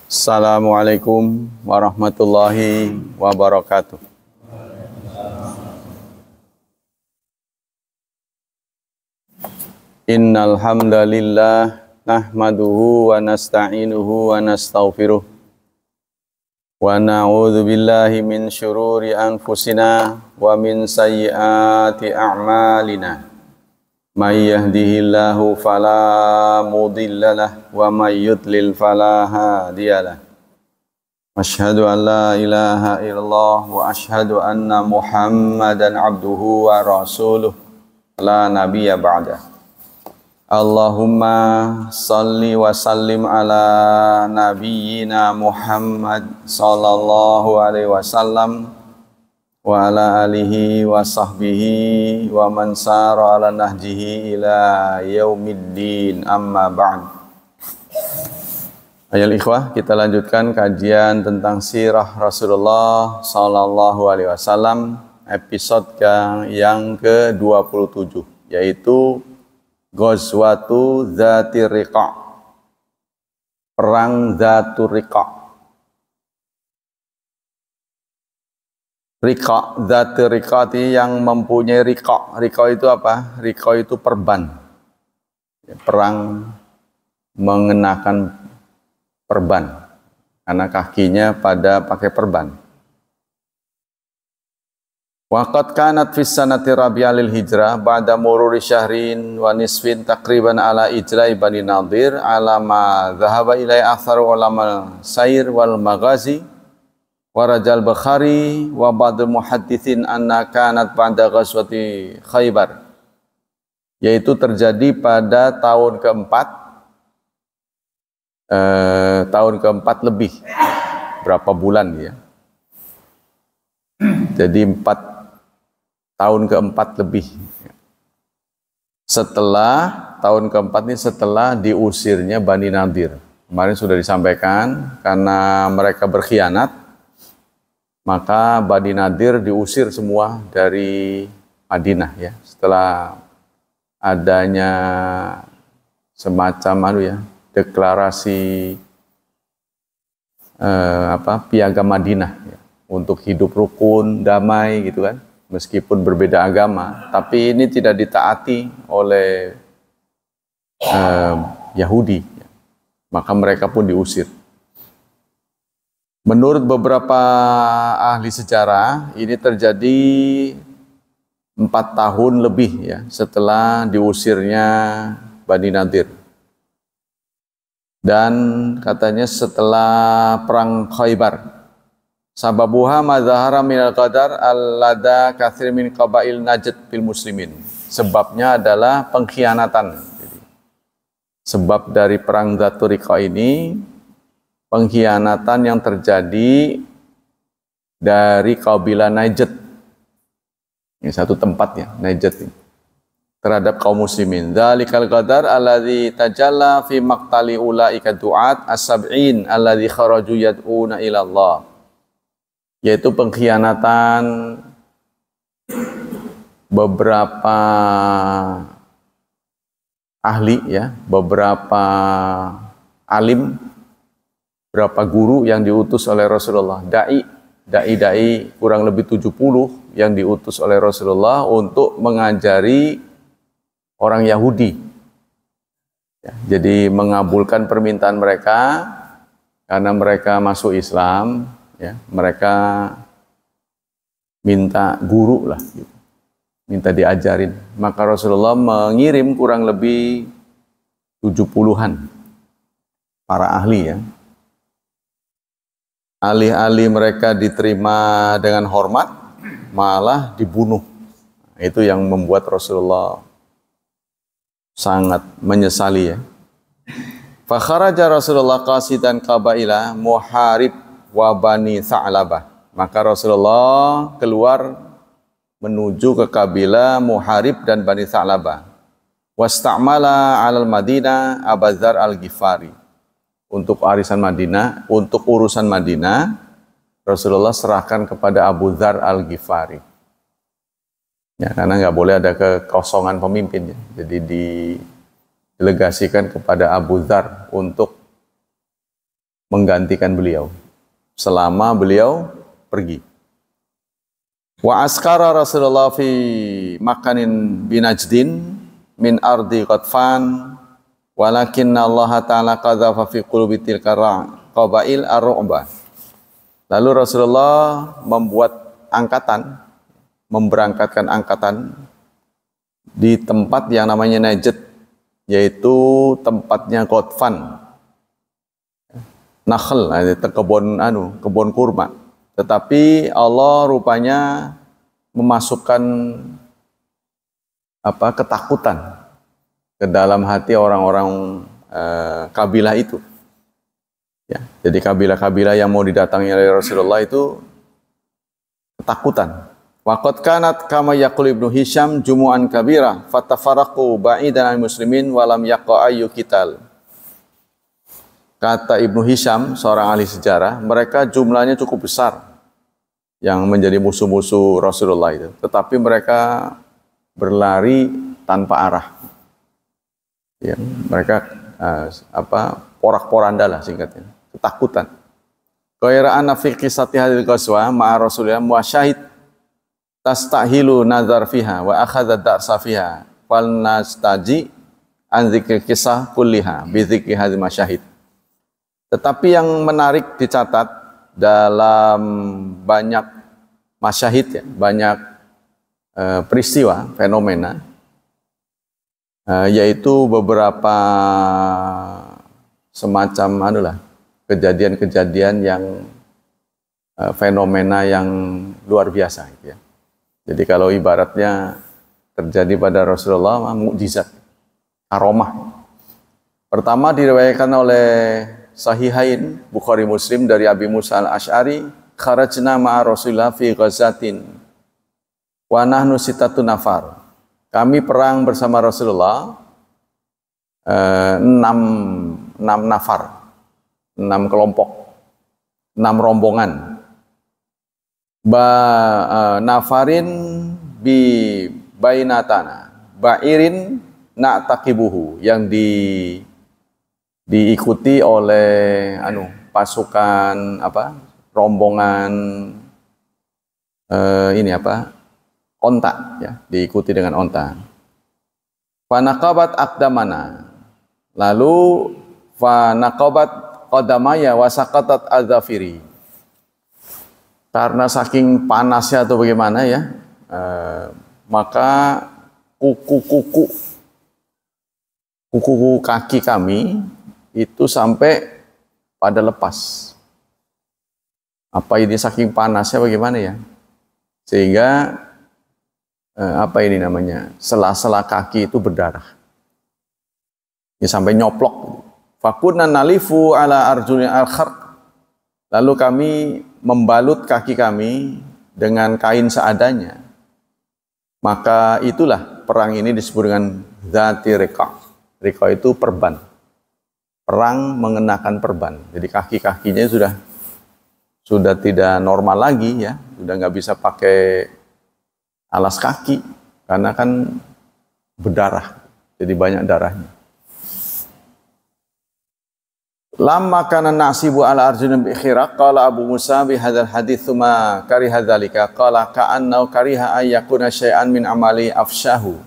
Assalamualaikum warahmatullahi wabarakatuh. Innal hamdalillah nahmaduhu wa nasta'inuhu wa nastaghfiruh wa na'udzu billahi min syururi anfusina wa min sayyiati a'malina. May yahdihillahu fala mudhillalah wa may yudlil fala hadiyalah. Asyhadu an la ilaha illallah wa asyhadu anna Muhammadan abduhu wa rasuluh la nabiyya ba'dah. Allahumma salli wa sallim ala nabiyyina Muhammad sallallahu alaihi wasallam wa ala alihi wa sahbihi wa man sara ala nahjihi ila yaumiddin, amma ba'd. Ayol ikhwah, kita lanjutkan kajian tentang sirah Rasulullah sallallahu alaihi wasallam, episode yang ke-27, yaitu Ghazwatu Dzatir Riqa', perang Dzatur Riqa'. Riqa', Dzatir Riqa'ati, yang mempunyai riqa'. Riqa' itu apa? Riqa' itu perban. Perang mengenakan perban, karena kakinya pada pakai perban. Waqad kanat fis sanati rabi'il hijrah ba'da mururi syahrin wa nisfin takriban ala ijla'i Bani Nadir ala ma dhahaba ilai athar ulama sair wal maghazi wa rajal Bukhari wa ba'dul muhaddithin anna kanat ba'da ghazwati Khaybar, yaitu terjadi pada tahun keempat lebih, berapa bulan ya, jadi tahun keempat lebih. Setelah tahun keempat ini, setelah diusirnya Bani Nadir. Kemarin sudah disampaikan, karena mereka berkhianat, maka Bani Nadir diusir semua dari Madinah ya. Setelah adanya semacam deklarasi piagam Madinah ya, untuk hidup rukun, damai gitu kan. Meskipun berbeda agama, tapi ini tidak ditaati oleh Yahudi, maka mereka pun diusir. Menurut beberapa ahli sejarah, ini terjadi 4 tahun lebih ya setelah diusirnya Bani Nadir. Dan katanya setelah perang Khaybar. Sababuha mazahara minal qadar al-lada kathir min qabail najd bil muslimin. Sebabnya adalah pengkhianatan. Sebab dari perang Dzatur Riqa' ini, pengkhianatan yang terjadi dari kabilah Najd. Ini satu tempatnya, Najd ini, terhadap kaum muslimin. Dzalikal qadar alladzi tajalla fi maqtali ulaika du'at as-sab'in alladzi kharaju yad'una ila Allah. Yaitu pengkhianatan beberapa ahli ya, beberapa alim, beberapa guru yang diutus oleh Rasulullah, dai kurang lebih 70 yang diutus oleh Rasulullah untuk mengajari orang Yahudi ya, jadi mengabulkan permintaan mereka karena mereka masuk Islam ya, mereka minta guru lah gitu, minta diajarin. Maka Rasulullah mengirim kurang lebih 70-an para ahli ya. Alih-alih mereka diterima dengan hormat, malah dibunuh. Itu yang membuat Rasulullah sangat menyesali ya. Fa kharaja Rasulullah qasidan qabaila muharib wa Bani Tha'labah. Maka Rasulullah keluar menuju ke kabilah Muharib dan Bani Tha'labah. Wasta'mala 'alal Madinah Abu Dzar al-Ghifari. Untuk arisan Madinah, untuk urusan Madinah, Rasulullah serahkan kepada Abu Dzar al-Ghifari. Ya, karena nggak boleh ada kekosongan pemimpin ya. Jadi didelegasikan kepada Abu Dzar untuk menggantikan beliau selama beliau pergi. Wa askara Rasulullah fi makanin binajdin min ardi Qatfan walakinna Allah ta'ala qadhafa fi qulubi tilka qabail ar-ru'ba. Lalu Rasulullah membuat angkatan, memberangkatkan angkatan di tempat yang namanya Najd, yaitu tempatnya Qatfan. Nakhl, kebun kurma. Tetapi Allah rupanya memasukkan ketakutan ke dalam hati orang-orang kabilah itu. Ya, jadi kabilah-kabilah yang mau didatangi oleh Rasulullah itu ketakutan. Waqad kanat kama yaqul Ibnu Hisham jumu'an kabira fatafaraqu ba'idan al muslimin walam yaqa ayu qital. Kata Ibnu Hisham, seorang ahli sejarah, mereka jumlahnya cukup besar yang menjadi musuh-musuh Rasulullah itu. Tetapi mereka berlari tanpa arah. Ya, mereka porak-poranda lah singkatnya, ketakutan. Qaira'an fi qissati hadhil ghazwa ma'a Rasulillah wa syahid tastahilu nazar fiha wa akhadha darsa fiha fal nastaji an dzikri kisah kulliha bi dzikri hadhil masyahid. Tetapi yang menarik dicatat dalam banyak masyahid, ya, banyak peristiwa, fenomena, yaitu beberapa semacam kejadian-kejadian yang fenomena yang luar biasa, gitu ya. Jadi kalau ibaratnya terjadi pada Rasulullah, mukjizat, karomah. Pertama diriwayatkan oleh Sahihain Bukhari Muslim dari Abi Musa al-Asy'ari, kharajna ma'a Rasulillah fi ghazatin wa nahnu sitatun nafar. Kami perang bersama Rasulullah 6 nafar, 6 kelompok, 6 rombongan. Nafarin bi bainatana, ba'irin na'taqibuhu, yang diikuti oleh pasukan rombongan onta, ya, diikuti dengan onta. Fanaqabat aqdamana, lalu fanaqabat qadamaya wa saqatat adzafiri. Karena saking panasnya atau bagaimana ya, maka kuku kaki kami itu sampai pada lepas. Apa ini saking panasnya bagaimana ya? Sehingga sela-sela kaki itu berdarah. Ya, sampai nyoplok. Fakunna nalifu ala arjulina al-kharq. Lalu kami membalut kaki kami dengan kain seadanya. Maka itulah perang ini disebut dengan Dzati Riqa'. Riqa' itu perban. Perang mengenakan perban. Jadi kaki-kakinya sudah tidak normal lagi, ya. Sudah nggak bisa pakai alas kaki karena kan berdarah. Jadi banyak darahnya. Lamma kana nasibu ala arjuna bi khiraq qala Abu Musa bi hadzal hadits tsumma kariha dzalika qala ka'annahu kariha ay yakuna syai'an min amali afshahu.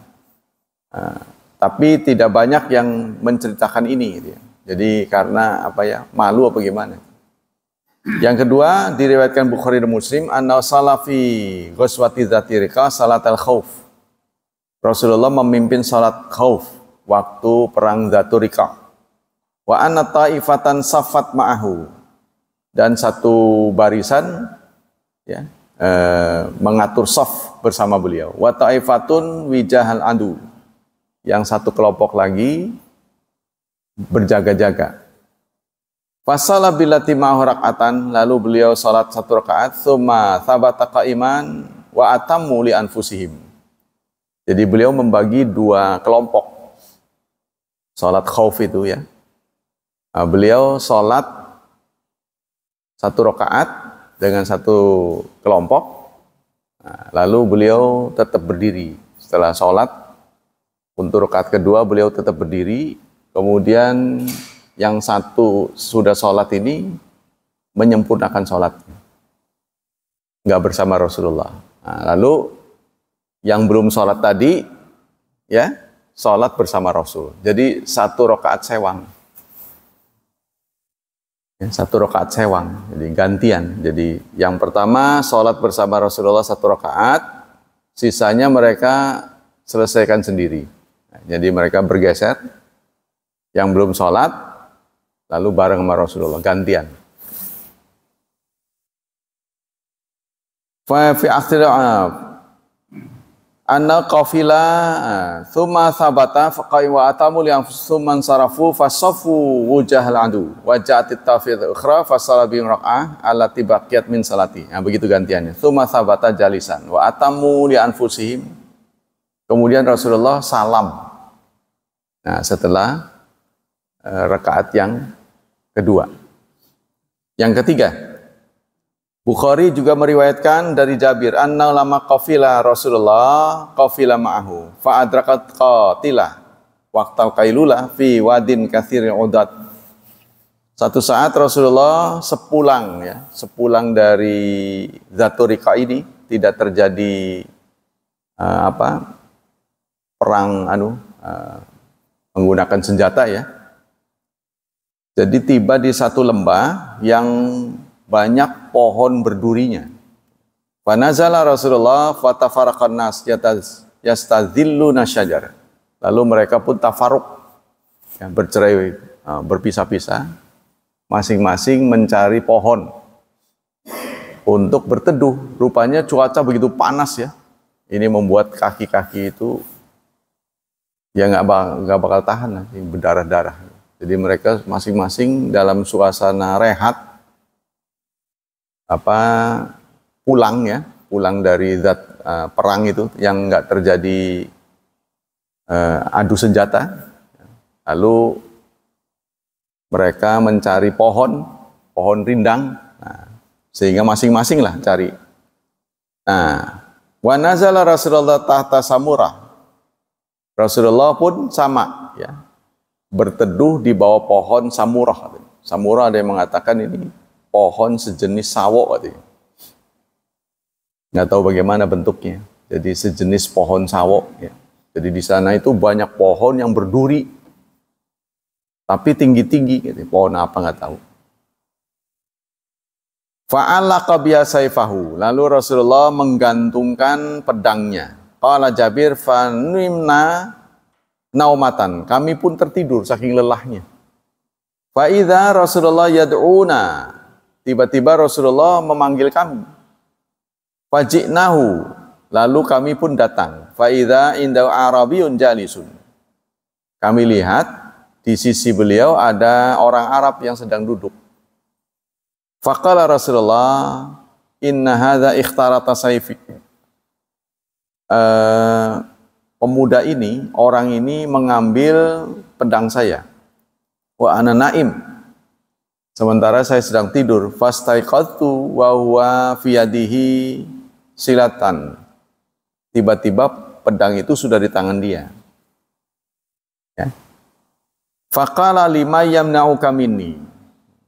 Tapi tidak banyak yang menceritakan ini, gitu ya. Jadi karena malu apa gimana. Yang kedua diriwayatkan Bukhari dan Muslim anna salafi ghazwati dzati riqa salatal khauf. Rasulullah memimpin salat khauf waktu perang Dzatur Riqa'. Wa anna ta'ifatan safat ma'ahu, dan satu barisan, ya, mengatur saf bersama beliau. Wa ta'ifatun wijahal adu, yang satu kelompok lagi berjaga-jaga. Fasala billati ma'ahu rak'atan, lalu beliau salat 1 rakaat, tsumma thabata qa'iman wa atammu li anfusihim. Jadi beliau membagi 2 kelompok salat khauf itu, ya. Beliau sholat 1 rakaat dengan 1 kelompok, lalu beliau tetap berdiri. Setelah sholat untuk rakaat kedua beliau tetap berdiri, kemudian yang satu sudah sholat ini menyempurnakan sholatnya, nggak bersama Rasulullah. Nah, lalu yang belum sholat tadi, ya sholat bersama Rasul. Jadi satu rakaat sewang. Ya, satu rakaat sewang, jadi gantian. Jadi yang pertama sholat bersama Rasulullah satu rakaat, sisanya mereka selesaikan sendiri. Nah, jadi mereka bergeser, yang belum sholat, lalu bareng sama Rasulullah, gantian. Fa fi akhir anna qafila thumma thabata faqai wa atamu yang summan sarafu fasafu wujahal adu wajatit tafid ukhra fasala bi raq'ah allati baqiyat min salati. Nah, begitu gantiannya. Thumma thabata jalisan wa atamu li anfusihim. Kemudian Rasulullah salam. Nah, setelah rakaat yang kedua. Yang ketiga, Bukhari juga meriwayatkan dari Jabir, anna lama qafila Rasulullah qafila ma'ahu fa adrakat qatilah waqtal qailula fi wadin katsiril udat. Satu saat Rasulullah sepulang dari Zaturika ini tidak terjadi perang menggunakan senjata ya. Jadi tiba di satu lembah yang banyak pohon berdurinya. Fanazala Rasulullah fatafaraqan nas yastazilluna syajar. Lalu mereka pun tafaruk, ya, bercerai, berpisah-pisah, masing-masing mencari pohon untuk berteduh. Rupanya cuaca begitu panas ya. Ini membuat kaki-kaki itu ya nggak bakal tahan nanti, berdarah-darah. Jadi mereka masing-masing dalam suasana rehat pulang dari perang itu yang nggak terjadi adu senjata. Lalu mereka mencari pohon rindang, sehingga masing-masing lah cari. Nah, wa nazala Rasulullah tahta samurah. Rasulullah pun sama ya, berteduh di bawah pohon samurah. Samurah ada yang mengatakan ini pohon sejenis sawo katanya. Nggak tahu bagaimana bentuknya. Jadi sejenis pohon sawo ya. Jadi di sana itu banyak pohon yang berduri. Tapi tinggi-tinggi gitu. Pohon apa nggak tahu. Fa'alaqa biyasaifahu. Lalu Rasulullah menggantungkan pedangnya. Qala Jabir fanimna naumatan. Kami pun tertidur saking lelahnya. Fa'idha Rasulullah yad'una. Tiba-tiba Rasulullah memanggil kami. Faji'nahu. Lalu kami pun datang. Fa'idha indahu Arabiyun jalisun. Kami lihat di sisi beliau ada orang Arab yang sedang duduk. Faqala Rasulullah, inna hadha ikhtarata sayfi. Pemuda ini, orang ini mengambil pedang saya. Wa ana naim. Sementara saya sedang tidur, fastaiqadtu wa huwa fi yadihi silatan. Tiba-tiba pedang itu sudah di tangan dia. Ya. Faqala lima yamna'uka minni.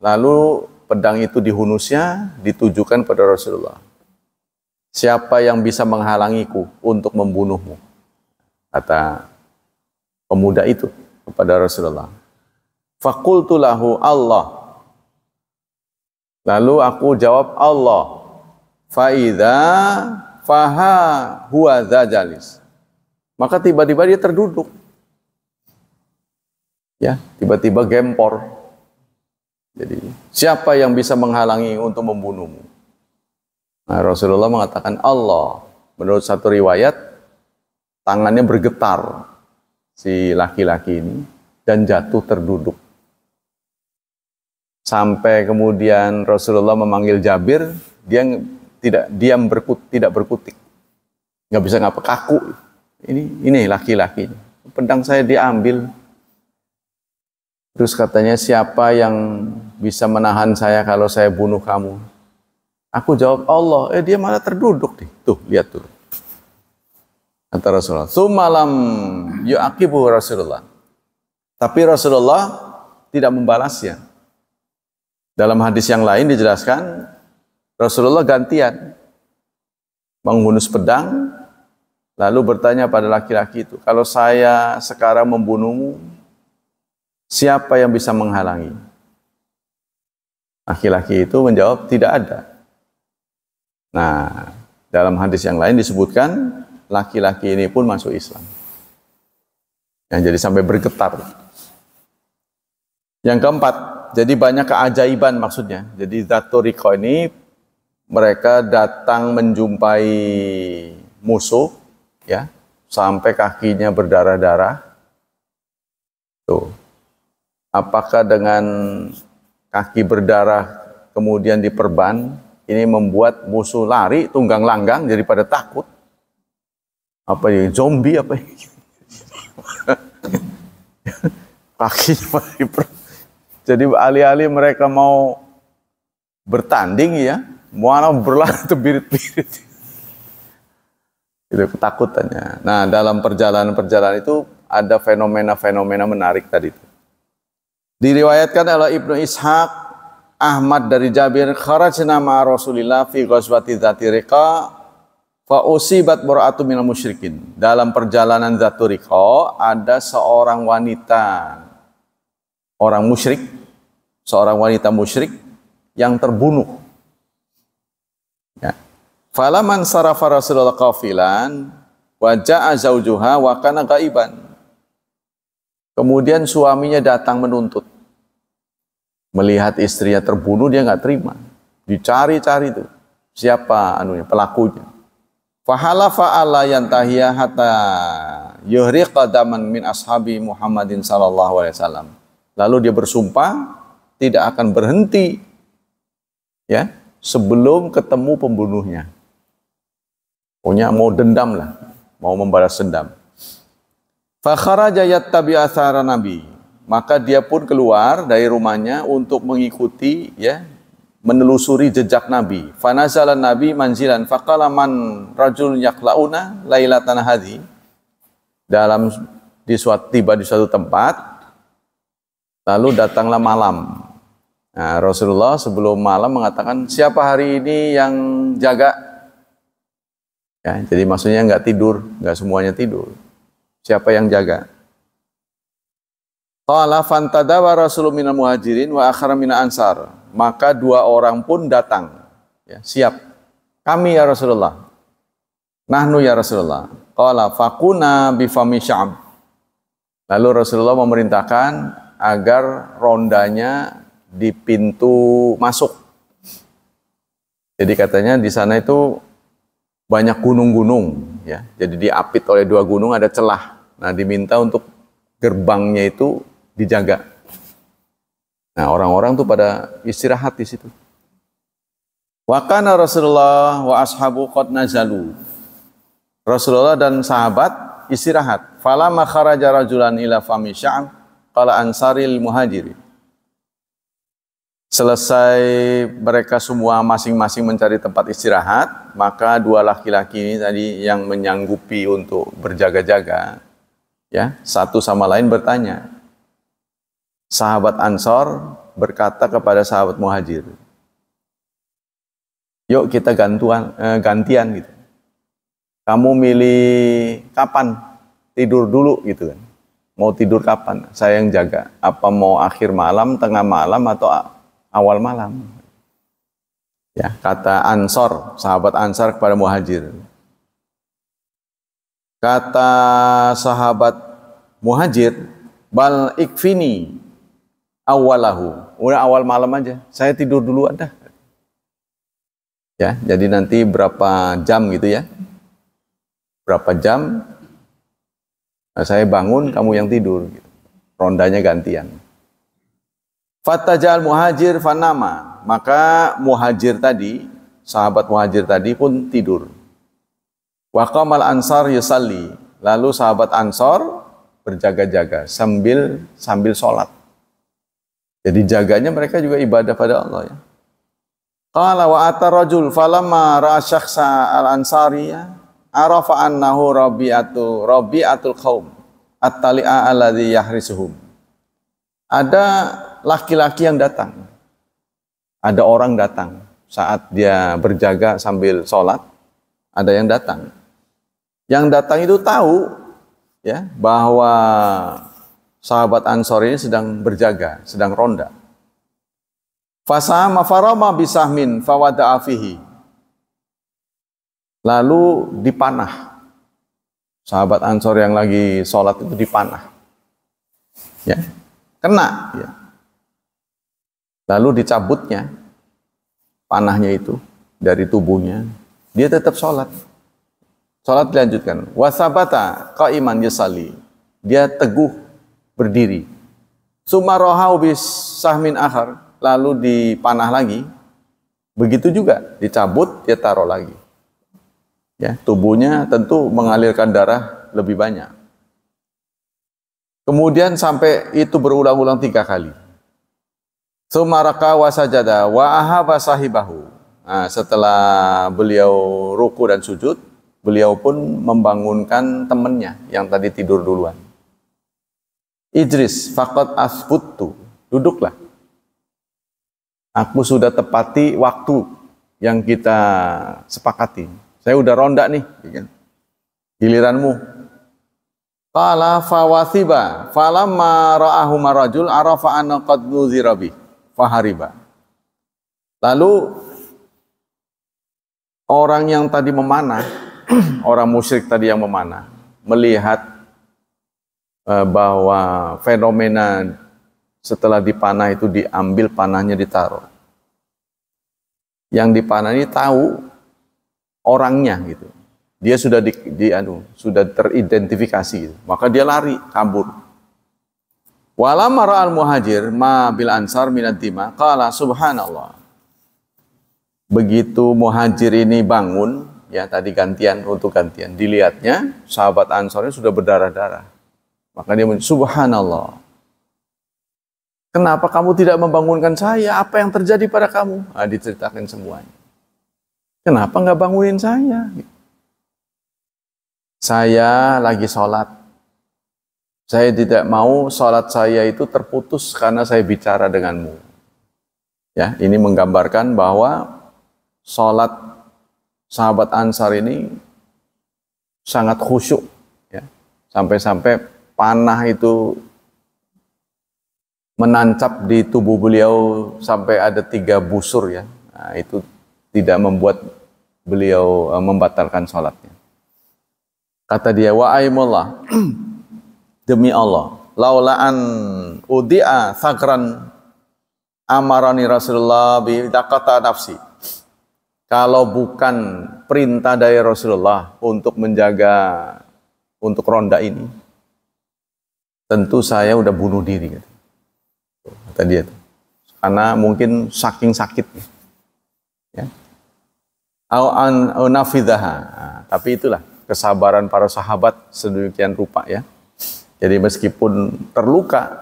Lalu pedang itu dihunusnya ditujukan pada Rasulullah. Siapa yang bisa menghalangiku untuk membunuhmu? Kata pemuda itu kepada Rasulullah. Faqultu lahu Allah. Lalu aku jawab Allah. Fa'idha faha huwa zajalis. Maka tiba-tiba dia terduduk. Ya, tiba-tiba gempor. Jadi, siapa yang bisa menghalangi untuk membunuhmu? Nah, Rasulullah mengatakan Allah. Menurut satu riwayat, tangannya bergetar si laki-laki ini dan jatuh terduduk. Sampai kemudian Rasulullah memanggil Jabir, dia tidak berkutik, nggak bisa ngapa, kaku. Ini laki-laki, pedang saya diambil. Terus katanya, siapa yang bisa menahan saya kalau saya bunuh kamu? Aku jawab Allah. Dia malah terduduk nih. Tuh, lihat tuh. Kata Rasulullah. Sumalam yu'aqibu Rasulullah. Tapi Rasulullah tidak membalasnya. Dalam hadis yang lain dijelaskan Rasulullah gantian menghunus pedang lalu bertanya pada laki-laki itu, kalau saya sekarang membunuhmu, siapa yang bisa menghalangi? Laki-laki itu menjawab, tidak ada. Nah, dalam hadis yang lain disebutkan laki-laki ini pun masuk Islam. Yang jadi sampai bergetar. Yang keempat, jadi banyak keajaiban maksudnya. Jadi Zaturiko ini mereka datang menjumpai musuh, ya, sampai kakinya berdarah-darah. Tuh. Apakah dengan kaki berdarah kemudian diperban, ini membuat musuh lari tunggang langgang daripada takut? Apa ya, zombie apa ya? Kakinya diperban. Jadi alih-alih mereka mau bertanding ya, malah berlari terbirit-birit. Itu ketakutannya. Nah, dalam perjalanan-perjalanan itu ada fenomena-fenomena menarik tadi itu. Diriwayatkan oleh Ibnu Ishaq, Ahmad dari Jabir, kharajna ma'a Rasulillah fi ghazwati Dzati Riqa fa usibat bara'atu minal musyrikin. Dalam perjalanan Dzatu Riqa ada seorang wanita, orang musyrik, seorang wanita musyrik yang terbunuh. Ya. Falaman sarafa Rasulullah qafilan wa ja'a zaujuha wa kana ghaiban. Kemudian suaminya datang menuntut. Melihat istrinya terbunuh, dia nggak terima. Dicari-cari itu siapa pelakunya. Fahalafa alla yantahiya hatta yuhriqa daman min ashabi Muhammadin sallallahu alaihi wasallam. Lalu dia bersumpah tidak akan berhenti ya sebelum ketemu pembunuhnya. Pokoknya mau dendam lah, mau membalas dendam. Fa kharaja yattabi athara nabi. Maka dia pun keluar dari rumahnya untuk mengikuti ya menelusuri jejak Nabi. Fa nazala nabi manzilan faqala man rajul yaqlauna lailatan hadhi. Tiba di suatu tempat, lalu datanglah malam. Nah, Rasulullah sebelum malam mengatakan, siapa hari ini yang jaga? Ya, jadi maksudnya nggak tidur, nggak semuanya tidur. Siapa yang jaga? Qala fantadawa Rasulullah minal muhajirin wa akhara minal ansar. Maka dua orang pun datang. Ya, siap. Kami ya Rasulullah. Nahnu ya Rasulullah. Qala faquna bifami sya'ab. Lalu Rasulullah memerintahkan agar rondanya di pintu masuk. Jadi katanya di sana itu banyak gunung-gunung, ya. Jadi diapit oleh dua gunung, ada celah. Nah, diminta untuk gerbangnya itu dijaga. Nah, orang-orang tuh pada istirahat di situ. Wa kana Rasulullah wa ashabu qad nazalu. Rasulullah dan sahabat istirahat. Falamma kharaja rajulan ila fami sya'am qala ansaril muhajirin. Selesai mereka semua masing-masing mencari tempat istirahat, maka dua laki-laki ini tadi yang menyanggupi untuk berjaga-jaga, ya, satu sama lain bertanya. Sahabat Ansor berkata kepada sahabat Muhajir, yuk kita gantian gitu. Kamu milih kapan tidur dulu gitu kan? Mau tidur kapan? Saya yang jaga. Apa mau akhir malam, tengah malam, atau awal malam? Ya, kata Ansor, sahabat Ansar kepada Muhajir. Kata sahabat Muhajir, bal ikfini awalahu. Udah awal malam aja, saya tidur dulu dah. Ya, jadi nanti berapa jam gitu ya? Berapa jam? Nah, saya bangun, kamu yang tidur. Rondanya gantian. Fatajal muhajir fanama. Maka muhajir tadi, sahabat muhajir tadi pun tidur. Wa qamal ansar yusalli. Lalu sahabat Ansor berjaga-jaga sambil sholat. Jadi jaganya mereka juga ibadah pada Allah ya. Qala wa atar rajul falamma ra'a syakhsa al-ansariyah arafa annahu rabi'atul qaum at-tali'a alladhi yahrisuhum. ada laki-laki yang datang. Ada orang datang saat dia berjaga sambil sholat, ada yang datang. Yang datang itu tahu ya bahwa sahabat Ansor ini sedang berjaga, sedang ronda. Fasama farama bisahmin fawada'a fihi. Lalu dipanah. Sahabat Ansor yang lagi sholat itu dipanah. Ya, kena. Ya. Lalu dicabutnya panahnya itu dari tubuhnya. Dia tetap sholat. Sholat dilanjutkan. Wasabata qaiman yusali. Dia teguh berdiri. Sumarohau bis sahmin akhar. Lalu dipanah lagi. Begitu juga. Dicabut, dia taruh lagi. Ya, tubuhnya tentu mengalirkan darah lebih banyak. Kemudian sampai itu berulang-ulang 3 kali. Sumaraka wasajada wa ahaba sahibahu. Nah, setelah beliau ruku dan sujud, beliau pun membangunkan temannya yang tadi tidur duluan. Idris faqad asbuttu. Duduklah. Aku sudah tepati waktu yang kita sepakati. Saya udah ronda nih. Giliranmu. Qala fawathiba falamma ra'ahu marajul arafa anna qad nuzira bih. Fahariba. Lalu orang yang tadi memanah, orang musyrik tadi yang memanah, melihat bahwa fenomena setelah dipanah itu diambil panahnya ditaruh. Yang dipanah ini tahu orangnya gitu. Dia sudah sudah teridentifikasi gitu. Maka dia lari, kabur. Walamma ra'al muhajir ma bil ansar minad dima qala subhanallah. Begitu muhajir ini bangun, ya tadi gantian untuk gantian, dilihatnya sahabat Ansarnya sudah berdarah-darah. Maka dia subhanallah. Kenapa kamu tidak membangunkan saya? Apa yang terjadi pada kamu? Nah, diceritakan semuanya. Kenapa nggak bangunin saya? Saya lagi sholat. Saya tidak mau sholat saya itu terputus karena saya bicara denganmu. Ya, ini menggambarkan bahwa sholat sahabat Ansar ini sangat khusyuk. Ya. Sampai-sampai panah itu menancap di tubuh beliau sampai ada 3 busur ya. Nah, itu tidak membuat beliau membatalkan sholatnya. Kata dia, wa aimullah. Demi Allah, laulaan udi'a thagran amarani Rasulullah bidaqata nafsi. Kalau bukan perintah dari Rasulullah untuk menjaga untuk ronda ini, tentu saya udah bunuh diri. Kata dia. Karena mungkin saking sakitnya. Ya. Au nafidaha. Nah, tapi itulah kesabaran para sahabat sedemikian rupa ya. Jadi meskipun terluka,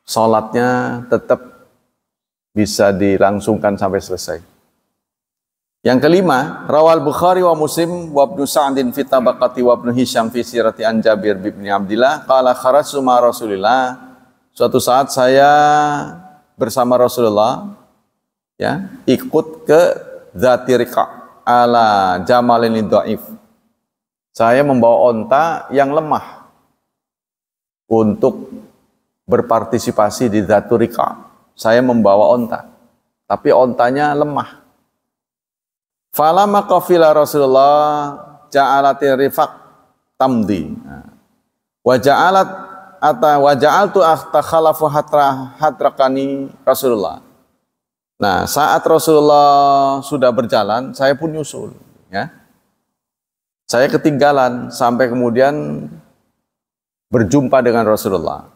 sholatnya tetap bisa dilangsungkan sampai selesai. Yang kelima, rawal Bukhari wa Muslim wa Ibnu Sa'din fi tabaqati wa Ibnu Hisham fi sirati an Jabir bin Abdillah qala kharajtu ma Rasulillah. Suatu saat saya bersama Rasulullah ya, ikut ke Dzati Riqa ala Jamalin dhaif. Saya membawa onta yang lemah untuk berpartisipasi di Dzatu Riqa. Saya membawa onta, tapi ontanya lemah. Falamma qafila Rasulullah ja'alati rifaq tamdi. Wa ja'altu akhalafu hatrakani Rasulullah. Nah, saat Rasulullah sudah berjalan, saya pun nyusul, ya. Saya ketinggalan sampai kemudian berjumpa dengan Rasulullah.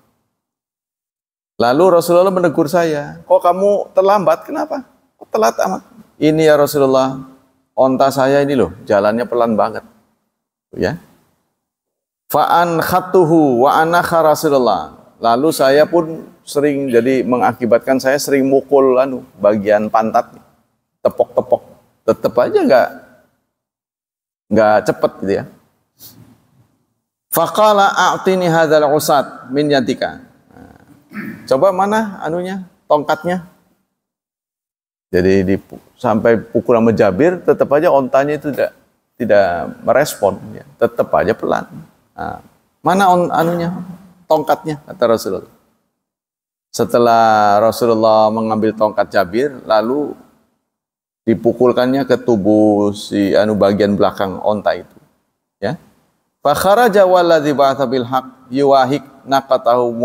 Lalu Rasulullah menegur saya, kok kamu terlambat? Kenapa? Kok telat amat? Ini ya Rasulullah, onta saya ini loh, jalannya pelan banget. Ya. Fa'an khattuhu wa anakha Rasulullah. Lalu saya pun sering, jadi mengakibatkan saya sering mukul bagian pantat, tepok-tepok. Tetap aja nggak cepet gitu ya. Faqala a'tini hadzal usat min yadika. Coba mana anunya, tongkatnya. Jadi sampai pukul sama Jabir, tetap aja ontanya itu tidak merespon, ya. Tetap aja pelan. Nah, mana anunya, tongkatnya, kata Rasulullah. Setelah Rasulullah mengambil tongkat Jabir, lalu dipukulkannya ke tubuh si bagian belakang onta itu, ya. Fa kharaja walladzi ba'atsa bil haqq yuwahik naqatahu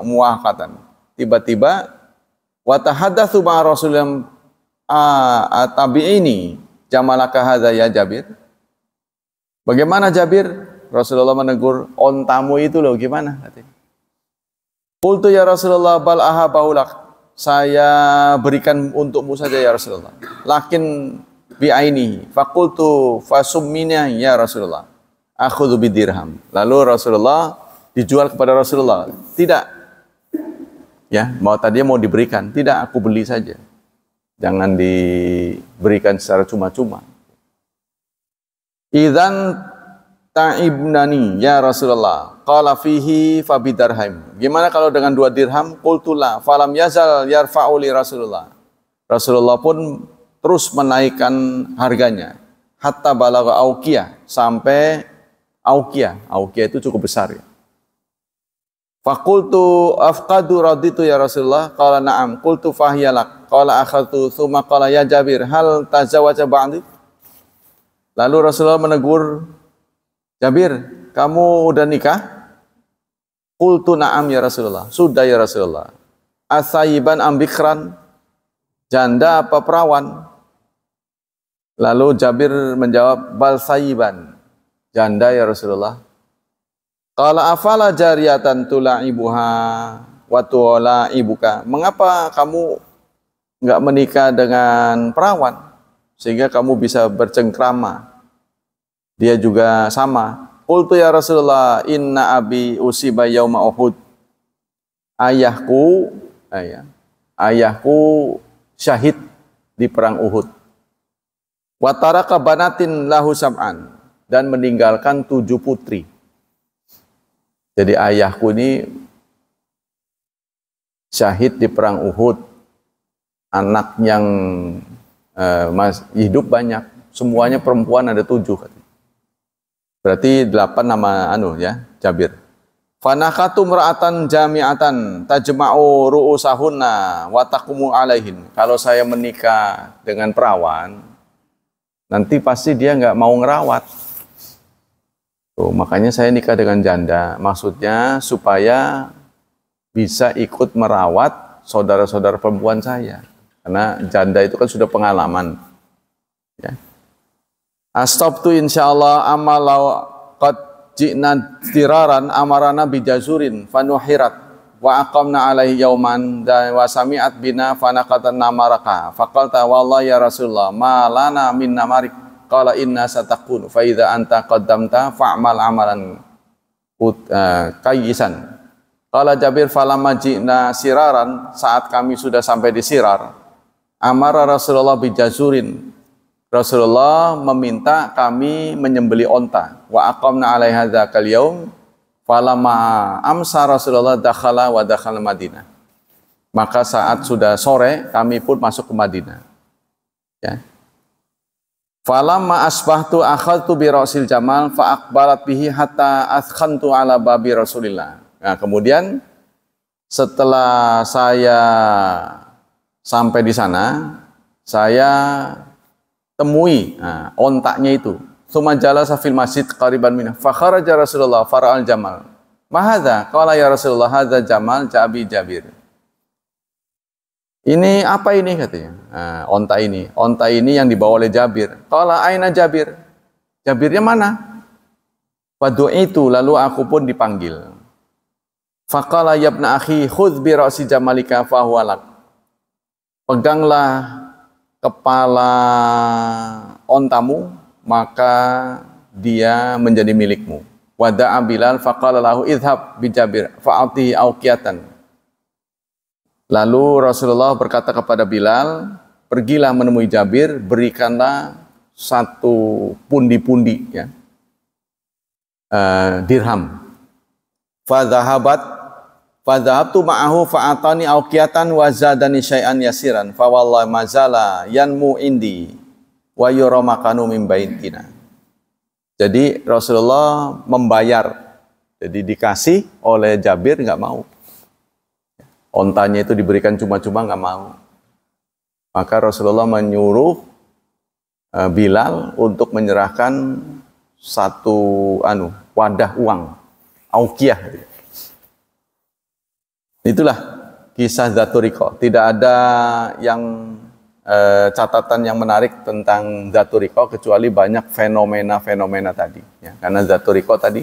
muwahqatan. Tiba-tiba wa tahaddatsu ma Rasulullah tabi'ini jamalaka hadza ya Jabir. Bagaimana Jabir? Rasulullah menegur, ontamu itu loh gimana katanya. Qultu ya Rasulullah bal ahabahulak. Saya berikan untukmu saja ya Rasulullah. Lakin bi'aini faqultu fasummina ya Rasulullah. Akhudhu bidirham. Lalu Rasulullah dijual kepada Rasulullah. Tidak. Ya, tadinya mau diberikan. Tidak, aku beli saja. Jangan diberikan secara cuma-cuma. Idzan ta'ibnani ya Rasulullah. Qala fihi fabidarham. Gimana kalau dengan 2 dirham? Qultula falam yazal yarfa'u li Rasulullah. Rasulullah pun terus menaikkan harganya. Hatta balagha auqiyah, sampai auqiyah. Auqiyah itu cukup besar, ya. Faqultu afqadu raditu ya Rasulullah. Qala na'am. Qultu fahiyalak. Qala akhadtu thumma qala ya Jabir hal tazawaja ba'di? Lalu Rasulullah menegur, Jabir, kamu udah nikah? Qultu na'am ya Rasulullah. Sudah ya Rasulullah. Asayiban ambikran, janda apa perawan? Lalu Jabir menjawab, bal sayiban, janda ya Rasulullah. Qala afala jariyatan tula'ibuha wa tula'ibuka. Mengapa kamu enggak menikah dengan perawan sehingga kamu bisa bercengkrama? Dia juga sama. Qultu ya Rasulullah, inna abi usiba yauma Uhud. Ayahku syahid di perang Uhud. Wa taraka banatin lahu sab'an, dan meninggalkan 7 putri. Jadi ayahku ini syahid di perang Uhud. Anak yang hidup banyak, semuanya perempuan ada 7 katanya. Berarti 8 nama Jabir. Fanakatu mra'atan jami'atan tajma'u ru'usahunna wa taqumu alaihin. Kalau saya menikah dengan perawan, nanti pasti dia nggak mau ngerawat. Tuh, makanya saya nikah dengan janda. Maksudnya supaya bisa ikut merawat saudara-saudara perempuan saya. Karena janda itu kan sudah pengalaman. Ya. Astobtu insyaallah amalau qad ji'na tiraran amarana bijazurin fanuhirat wa aqamna alaihi yauman dan wa sami'at bina fanaqatan namaraka faqalta wallahi ya Rasulullah ma lana min namarik qala inna satakun fa idza anta qaddamta fa'mal amalan qayyisan. Qala Jabir falamma ji'na siraran, saat kami sudah sampai di Sirar, amara Rasulullah bijazurin, Rasulullah meminta kami menyembeli onta. Wa aqamna alaiha dzakal yaum falamma amsa Rasulullah dakhala wa dakhala Madinah. Maka saat sudah sore kami pun masuk ke Madinah. Ya. Falamma asbahtu akhadtu bi ra'sil jamal fa aqbalat bihi hatta athkhantu ala babi Rasulillah. Nah, kemudian setelah saya sampai di sana, saya temui ontaknya itu. Tsumma jalasa fil masjid qariban minhu fa kharaja Rasulullah fara'al jamal. Ma hadza? Qala ya Rasulullah hadza jamal Jabi Jabir. Ini apa ini katanya? Onta ini. Onta ini yang dibawa oleh Jabir. Qala aina Jabir? Jabirnya mana? Fadu'itu, lalu aku pun dipanggil. Faqala ya ibna akhi khudh bi ra'si jamalika fa huwa lak. Peganglah kepala ontamu, maka dia menjadi milikmu. Wada'a Bilal faqala lahu idhab bi Jabir fa'atihi auqiyatan. Lalu Rasulullah berkata kepada Bilal, pergilah menemui Jabir, berikanlah 1 pundi-pundi, dirham. Fadhahabat Fadhahabtu ma'ahu fa'atani auqiyatan wa zadani syai'an yasiran fa wallahi mazala yanmu indi wa yura makanu min baitina. Jadi Rasulullah membayar. Jadi dikasih oleh Jabir nggak mau. Ontanya itu diberikan cuma-cuma nggak mau. Maka Rasulullah menyuruh Bilal untuk menyerahkan satu wadah uang, auqiyah. Itulah kisah Dzaturriqah. Tidak ada yang catatan yang menarik tentang Dzaturriqah kecuali banyak fenomena-fenomena tadi. Ya, karena Dzaturriqah tadi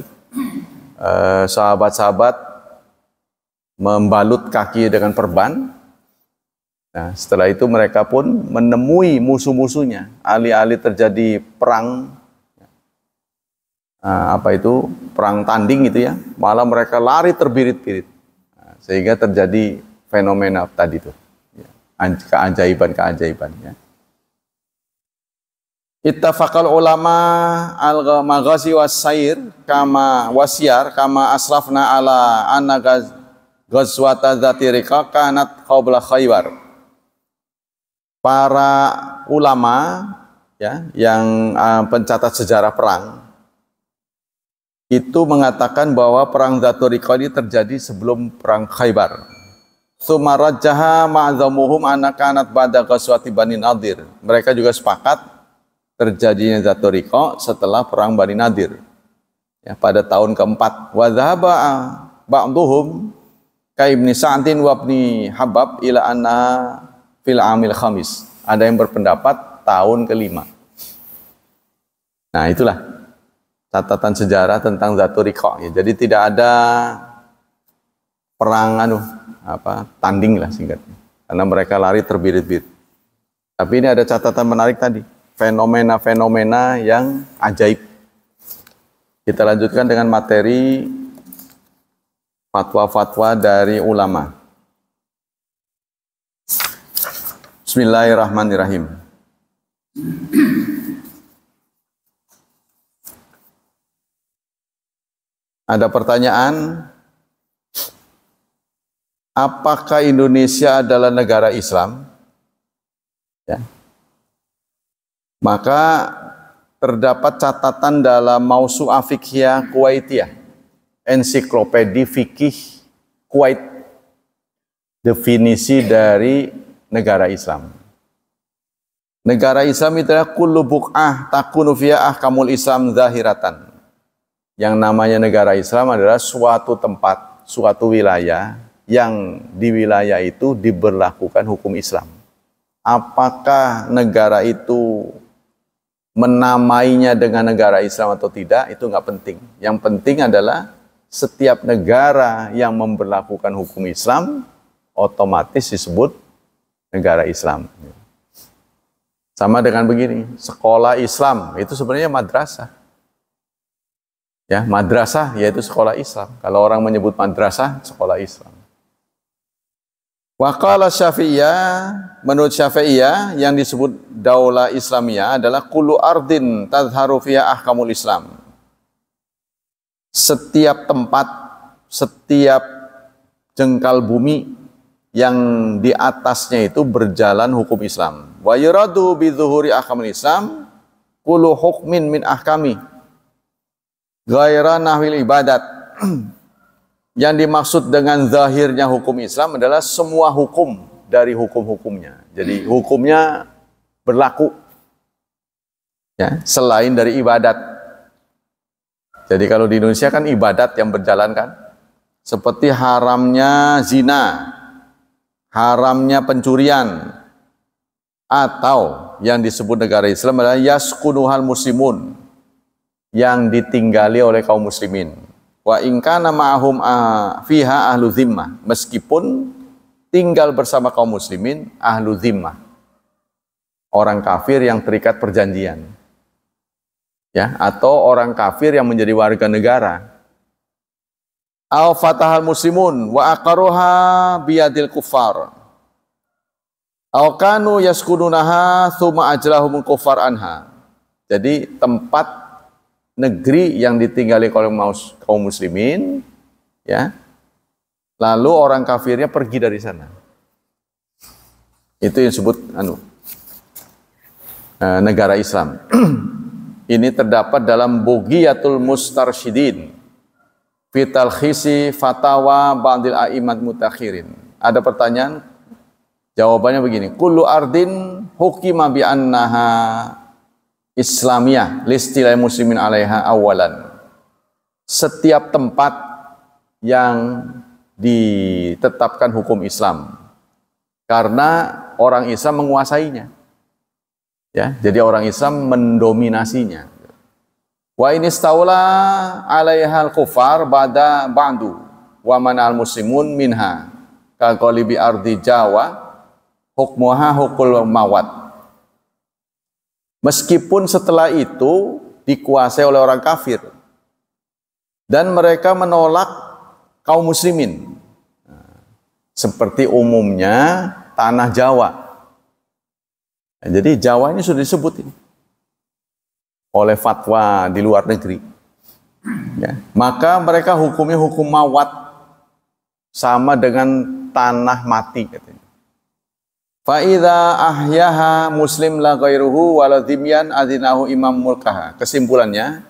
sahabat-sahabat membalut kaki dengan perban. Nah, setelah itu mereka pun menemui musuh-musuhnya. Alih-alih terjadi perang, perang tanding gitu ya, malah mereka lari terbirit-birit. Sehingga terjadi fenomena tadi itu, ya, keajaiban-keajaiban. Ya. Ittafaqal ulama al-maghazi was-sair kama asrafna ala anna ghazwata Dzaturriqah kanat qabla Khaybar. Para ulama ya yang pencatat sejarah perang itu mengatakan bahwa perang Dzaturriqah ini terjadi sebelum perang Khaybar. Tsumma rajjaha ma'dhamuhum anna kanat ba'da ghazwati Bani Nadir. Mereka juga sepakat terjadinya Dzaturriqah setelah perang Bani Nadir. Ya, pada tahun keempat. Wa dhahaba ba'dhum ka Ibnu Sa'din wa Ibnu Habab ila anna fil amil khamis. Ada yang berpendapat tahun kelima. Nah, itulah catatan sejarah tentang Dzaturriqah. Ya, jadi tidak ada perang tanding lah singkatnya. Karena mereka lari terbirit-birit. Tapi ini ada catatan menarik tadi, fenomena-fenomena yang ajaib. Kita lanjutkan dengan materi fatwa-fatwa dari ulama. Bismillahirrahmanirrahim. Ada pertanyaan, apakah Indonesia adalah negara Islam? Ya. Maka terdapat catatan dalam Mausu'ah Fiqhiyah Kuwaitiyah, ensiklopedia fikih Kuwait, definisi dari negara Islam. Negara Islam itu adalah kullu buq'ah takunu fiha ahkamul Islam zahiratan. Yang namanya negara Islam adalah suatu tempat, suatu wilayah yang di wilayah itu diberlakukan hukum Islam. Apakah negara itu menamainya dengan negara Islam atau tidak, itu nggak penting. Yang penting adalah setiap negara yang memberlakukan hukum Islam otomatis disebut negara Islam. Sama dengan begini, sekolah Islam itu sebenarnya madrasah. Ya, madrasah yaitu sekolah Islam. Kalau orang menyebut madrasah, sekolah Islam. Wa qala Syafi'iyah, menurut Syafi'iyah yang disebut daulah Islamiyah adalah kullu ardin tadhharu fiha ahkamul Islam. Setiap tempat, setiap jengkal bumi yang di atasnya itu berjalan hukum Islam. Wa yuradu bi dzuhuri ahkamul Islam kullu hukmin min ahkami ghaira nahwil ibadat. Yang dimaksud dengan zahirnya hukum Islam adalah semua hukum dari hukum-hukumnya. Jadi hukumnya berlaku ya, selain dari ibadat. Jadi kalau di Indonesia kan ibadat yang berjalan kan, seperti haramnya zina, haramnya pencurian, atau yang disebut negara Islam adalah yaskunuhal muslimun, yang ditinggali oleh kaum muslimin. Wa in kana ma'ahum fiha ahlu zimmah, meskipun tinggal bersama kaum muslimin ahlu zimmah, orang kafir yang terikat perjanjian. Ya, atau orang kafir yang menjadi warga negara. Au fatahal muslimun wa aqaruha biyadil kuffar. Au kanu yaskununaha tsumma ajrahumul kuffar anha. Jadi tempat negeri yang ditinggali oleh kaum muslimin ya, lalu orang kafirnya pergi dari sana. Itu yang disebut negara Islam. Ini terdapat dalam Bughiyatul Mustarsyidin fi talkhisi fatawa ba'dil a'immat mutakhirin. Ada pertanyaan? Jawabannya begini, kullu ardin hukima bi annaha islamiyah listilai muslimin alaiha awalan. Setiap tempat yang ditetapkan hukum Islam karena orang Islam menguasainya. Ya, jadi orang Islam mendominasinya. Wa in istaula 'alaihal kufar ba'du wa manal muslimun minha ka qalibi ardi Jawa hukmuha hukul mawat. Meskipun setelah itu dikuasai oleh orang kafir dan mereka menolak kaum muslimin, seperti umumnya tanah Jawa. Jadi Jawa ini sudah disebut ini oleh fatwa di luar negeri, ya. Maka mereka hukumnya hukum mawat, sama dengan tanah mati katanya. Fa idza ahyaha muslim la ghairuhu wala dhimyan adinahu imam mulkaha. Kesimpulannya,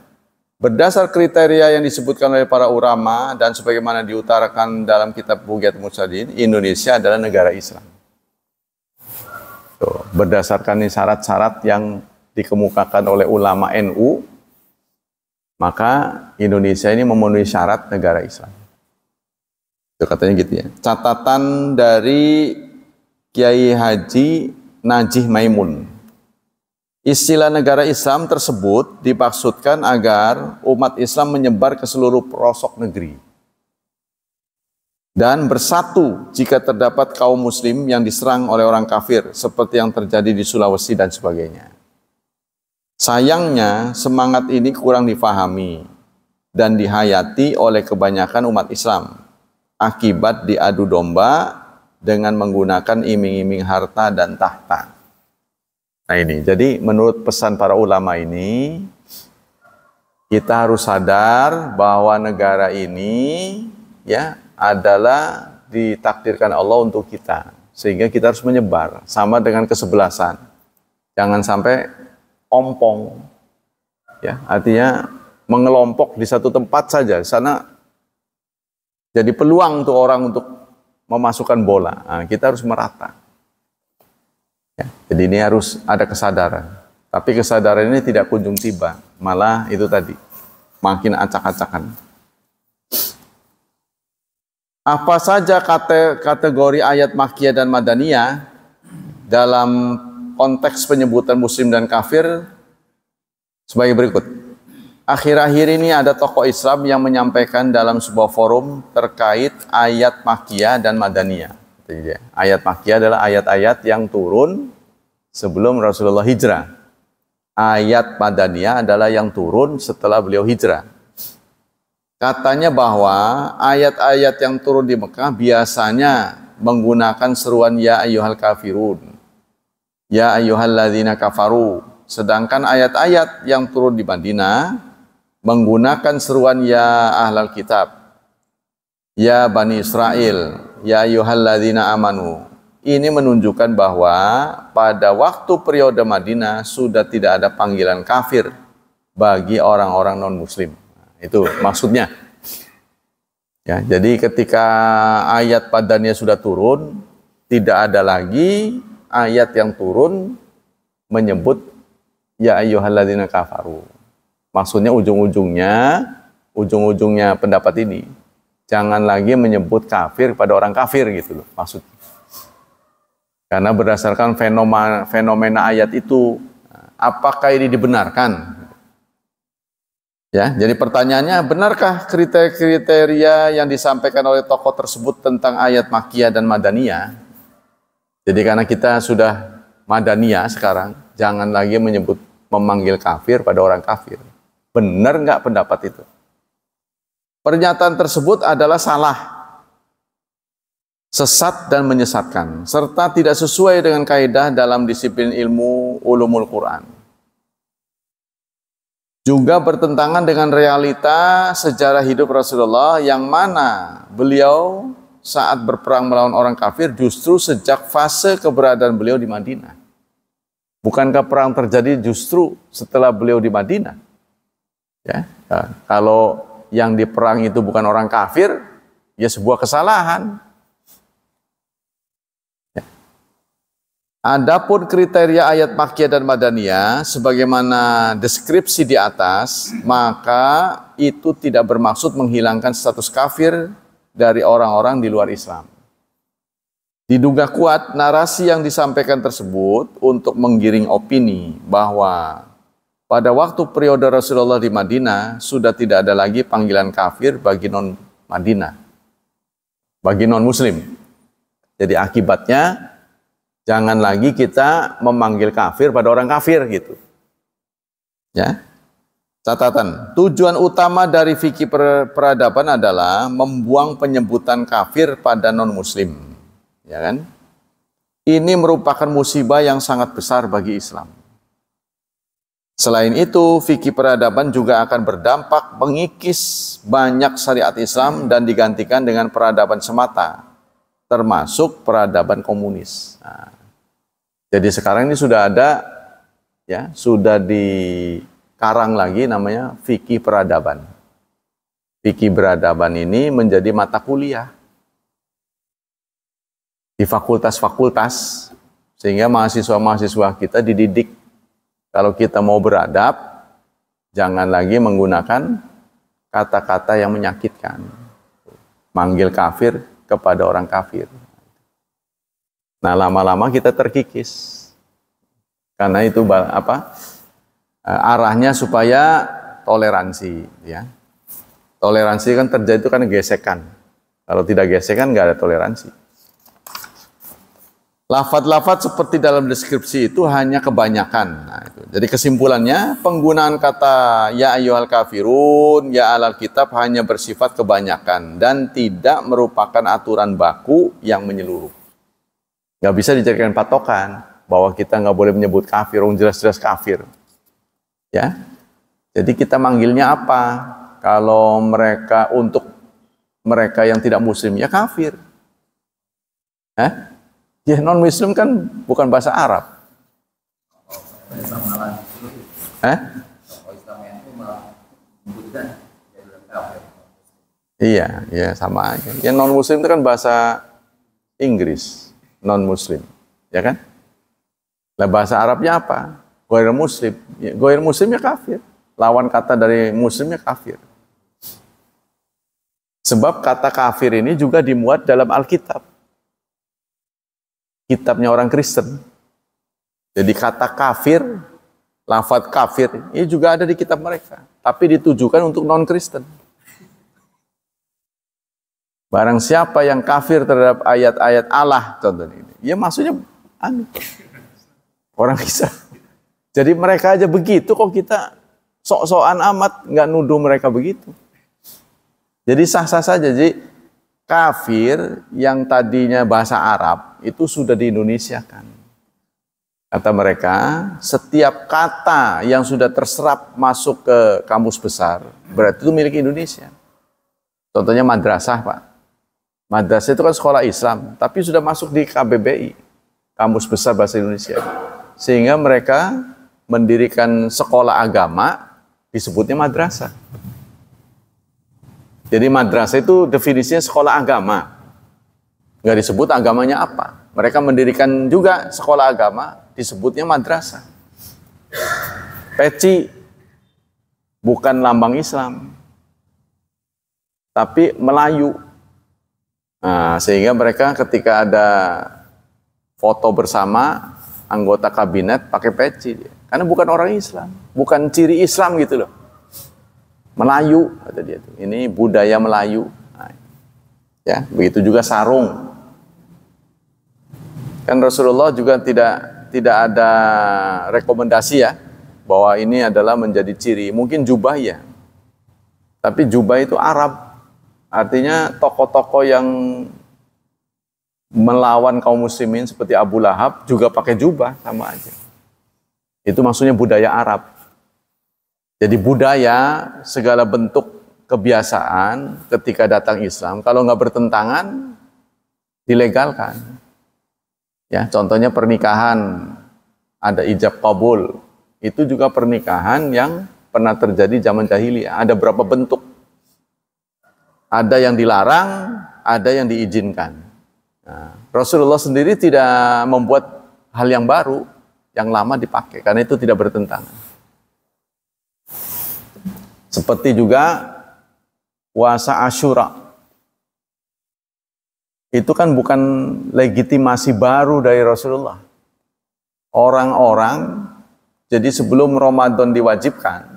berdasar kriteria yang disebutkan oleh para ulama dan sebagaimana diutarakan dalam kitab Bughiyatul Mustarsyidin, Indonesia adalah negara Islam. Tuh, berdasarkan syarat-syarat yang dikemukakan oleh ulama NU, maka Indonesia ini memenuhi syarat negara Islam. Itu katanya gitu ya. Catatan dari Kiai Haji Najih Maimun. Istilah negara Islam tersebut dimaksudkan agar umat Islam menyebar ke seluruh pelosok negeri dan bersatu jika terdapat kaum muslim yang diserang oleh orang kafir seperti yang terjadi di Sulawesi dan sebagainya. Sayangnya semangat ini kurang difahami dan dihayati oleh kebanyakan umat Islam akibat diadu domba dengan menggunakan iming-iming harta dan tahta. Nah ini, jadi menurut pesan para ulama ini, kita harus sadar bahwa negara ini ya adalah ditakdirkan Allah untuk kita, sehingga kita harus menyebar sama dengan kesebelasan. Jangan sampai ompong, ya, artinya mengelompok di satu tempat saja, di sana jadi peluang untuk orang untuk memasukkan bola. Nah, kita harus merata. Ya, jadi ini harus ada kesadaran. Tapi kesadaran ini tidak kunjung tiba, malah itu tadi makin acak-acakan. Apa saja kategori ayat Makkiyah dan Madaniyah dalam konteks penyebutan muslim dan kafir sebagai berikut. Akhir-akhir ini ada tokoh Islam yang menyampaikan dalam sebuah forum terkait ayat Makkiyah dan Madaniyah. Ayat Makkiyah adalah ayat-ayat yang turun sebelum Rasulullah hijrah. Ayat Madaniyah adalah yang turun setelah beliau hijrah. Katanya bahwa ayat-ayat yang turun di Mekah biasanya menggunakan seruan ya ayyuhal kafirun, ya ayyuhalladzina kafaru. Sedangkan ayat-ayat yang turun di Madinah menggunakan seruan ya ahlal kitab, ya bani Israel, ya ayyuhalladzina amanu. Ini menunjukkan bahwa pada waktu periode Madinah sudah tidak ada panggilan kafir bagi orang-orang non-muslim. Itu maksudnya. Ya, jadi ketika ayat Madaniyah sudah turun, tidak ada lagi ayat yang turun menyebut ya ayyuhalladzina kafaru. Maksudnya ujung-ujungnya pendapat ini, jangan lagi menyebut kafir pada orang kafir gitu loh maksudnya. Karena berdasarkan fenomena ayat itu, apakah ini dibenarkan? Ya, jadi pertanyaannya, benarkah kriteria yang disampaikan oleh tokoh tersebut tentang ayat Makkiyah dan Madaniyah? Jadi karena kita sudah Madaniyah sekarang, jangan lagi memanggil kafir pada orang kafir. Benar nggak pendapat itu? Pernyataan tersebut adalah salah, sesat dan menyesatkan, serta tidak sesuai dengan kaidah dalam disiplin ilmu ulumul Quran. Juga bertentangan dengan realita sejarah hidup Rasulullah yang mana beliau saat berperang melawan orang kafir justru sejak fase keberadaan beliau di Madinah. Bukankah perang terjadi justru setelah beliau di Madinah? Ya, kalau yang diperang itu bukan orang kafir, ya sebuah kesalahan. Ya. Adapun kriteria ayat Makkiyah dan Madaniyah sebagaimana deskripsi di atas, maka itu tidak bermaksud menghilangkan status kafir dari orang-orang di luar Islam. Diduga kuat narasi yang disampaikan tersebut untuk menggiring opini bahwa pada waktu periode Rasulullah di Madinah sudah tidak ada lagi panggilan kafir bagi non-Madinah, bagi non-Muslim. Jadi akibatnya jangan lagi kita memanggil kafir pada orang kafir gitu. Ya. Catatan, tujuan utama dari fikih peradaban adalah membuang penyebutan kafir pada non-Muslim. Ya kan? Ini merupakan musibah yang sangat besar bagi Islam. Selain itu, fikih peradaban juga akan berdampak mengikis banyak syariat Islam dan digantikan dengan peradaban semata, termasuk peradaban komunis. Nah, jadi sekarang ini sudah ada, ya, sudah dikarang lagi namanya fikih peradaban. Fikih peradaban ini menjadi mata kuliah di fakultas-fakultas, sehingga mahasiswa-mahasiswa kita dididik kalau kita mau beradab, jangan lagi menggunakan kata-kata yang menyakitkan, manggil kafir kepada orang kafir. Nah, lama-lama kita terkikis, karena itu arahnya supaya toleransi, ya. Toleransi kan terjadi itu karena gesekan. Kalau tidak gesekan nggak ada toleransi. Lafaz-lafaz seperti dalam deskripsi itu hanya kebanyakan. Nah, itu. Jadi kesimpulannya, penggunaan kata ya ayyuhal kafirun, ya alal kitab hanya bersifat kebanyakan dan tidak merupakan aturan baku yang menyeluruh. Nggak bisa dijadikan patokan bahwa kita nggak boleh menyebut kafir, jelas-jelas kafir. Ya, jadi kita manggilnya apa? Kalau mereka untuk mereka yang tidak muslim ya kafir. Ya non-Muslim kan bukan bahasa Arab. Iya, ya sama aja. Yang non-Muslim itu kan bahasa Inggris, non-Muslim, ya kan? Lah bahasa Arabnya apa? Ghair Muslim. Ya, ghair Muslim ya kafir. Lawan kata dari Muslim ya kafir. Sebab kata kafir ini juga dimuat dalam Alkitab. Kitabnya orang Kristen. Jadi kata kafir, lafaz kafir, ini juga ada di kitab mereka. Tapi ditujukan untuk non-Kristen. Barang siapa yang kafir terhadap ayat-ayat Allah, contohnya ini. Ya maksudnya, orang bisa. Jadi mereka aja begitu, kok kita sok-sokan amat, nggak nuduh mereka begitu. Jadi sah-sah saja. Jadi kafir yang tadinya bahasa Arab itu sudah di-Indonesiakan. Kata mereka, setiap kata yang sudah terserap masuk ke kamus besar, berarti itu milik Indonesia. Contohnya madrasah, Pak. Madrasah itu kan sekolah Islam, tapi sudah masuk di KBBI, Kamus Besar Bahasa Indonesia. Sehingga mereka mendirikan sekolah agama, disebutnya madrasah. Jadi madrasah itu definisinya sekolah agama. Nggak disebut agamanya apa. Mereka mendirikan juga sekolah agama, disebutnya madrasah. Peci bukan lambang Islam, tapi Melayu. Nah, sehingga mereka ketika ada foto bersama anggota kabinet pakai peci. Karena bukan orang Islam, bukan ciri Islam gitu loh. Melayu, kata dia itu. Ini budaya Melayu. Nah, ya, begitu juga sarung. Kan Rasulullah juga tidak ada rekomendasi ya bahwa ini adalah menjadi ciri. Mungkin jubah ya. Tapi jubah itu Arab. Artinya tokoh-tokoh yang melawan kaum muslimin seperti Abu Lahab juga pakai jubah, sama aja. Itu maksudnya budaya Arab. Jadi budaya, segala bentuk kebiasaan ketika datang Islam, kalau nggak bertentangan, dilegalkan. Ya, contohnya pernikahan, ada ijab qabul. Itu juga pernikahan yang pernah terjadi zaman jahiliyah. Ada berapa bentuk? Ada yang dilarang, ada yang diizinkan. Nah, Rasulullah sendiri tidak membuat hal yang baru, yang lama dipakai, karena itu tidak bertentangan. Seperti juga puasa Asyura. Itu kan bukan legitimasi baru dari Rasulullah. Orang-orang, jadi sebelum Ramadan diwajibkan,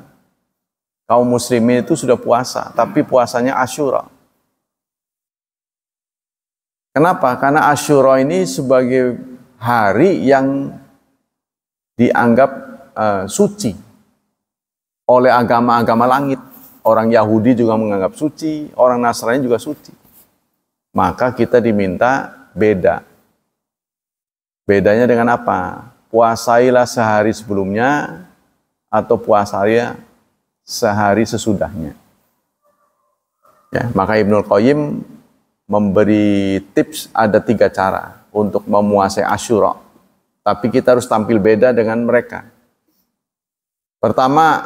kaum muslimin itu sudah puasa, tapi puasanya Asyura. Kenapa? Karena Asyura ini sebagai hari yang dianggap suci oleh agama-agama langit. Orang Yahudi juga menganggap suci, orang Nasrani juga suci. Maka kita diminta beda. Bedanya dengan apa? Puasailah sehari sebelumnya atau puasailah sehari sesudahnya. Ya, maka Ibnul Qayyim memberi tips ada 3 cara untuk memuasai Asyura. Tapi kita harus tampil beda dengan mereka. Pertama,